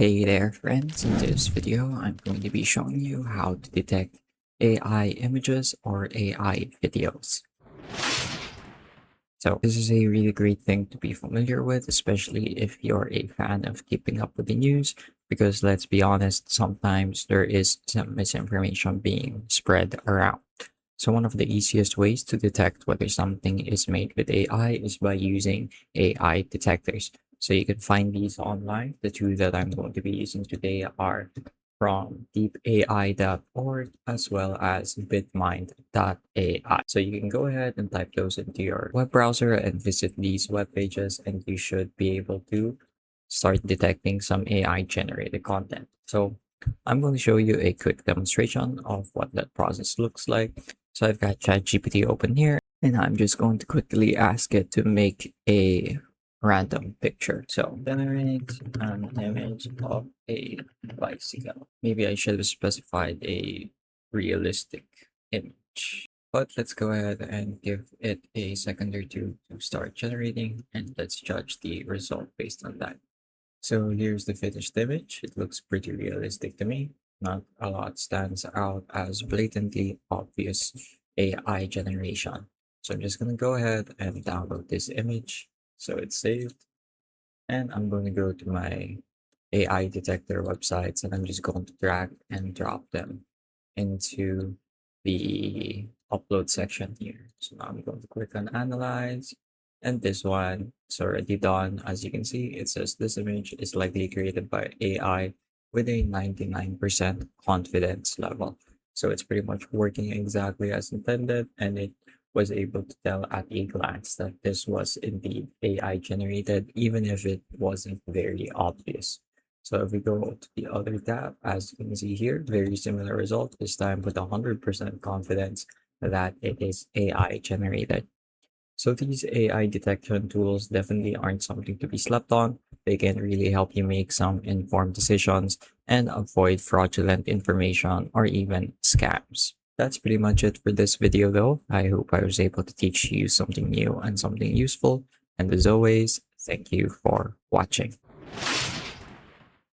Hey there friends, in this video I'm going to be showing you how to detect AI images or AI videos. So this is a really great thing to be familiar with, especially if you're a fan of keeping up with the news, because let's be honest, sometimes there is some misinformation being spread around. So one of the easiest ways to detect whether something is made with AI is by using AI detectors. So you can find these online. The two that I'm going to be using today are from deepfake.org as well as bitmind.ai. So you can go ahead and type those into your web browser and visit these web pages, and you should be able to start detecting some AI generated content. So I'm going to show you a quick demonstration of what that process looks like. So I've got ChatGPT open here, and I'm just going to quickly ask it to make a random picture. So generate an image of a bicycle. Maybe I should have specified a realistic image. But let's go ahead and give it a second or two to start generating, and let's judge the result based on that. So here's the finished image. It looks pretty realistic to me. Not a lot stands out as blatantly obvious AI generation. So I'm just going to go ahead and download this image. So it's saved. And I'm going to go to my AI detector websites, and I'm just going to drag and drop them into the upload section here. So now I'm going to click on analyze, and this one is already done. As you can see, it says this image is likely created by AI with a 99% confidence level. So it's pretty much working exactly as intended, and it was able to tell at a glance that this was indeed AI generated, even if it wasn't very obvious. So if we go to the other tab, as you can see here, very similar result, this time with 100% confidence that it is AI generated. So these AI detection tools definitely aren't something to be slept on. They can really help you make some informed decisions and avoid fraudulent information or even scams. That's pretty much it for this video though. I hope I was able to teach you something new and something useful. And as always, thank you for watching.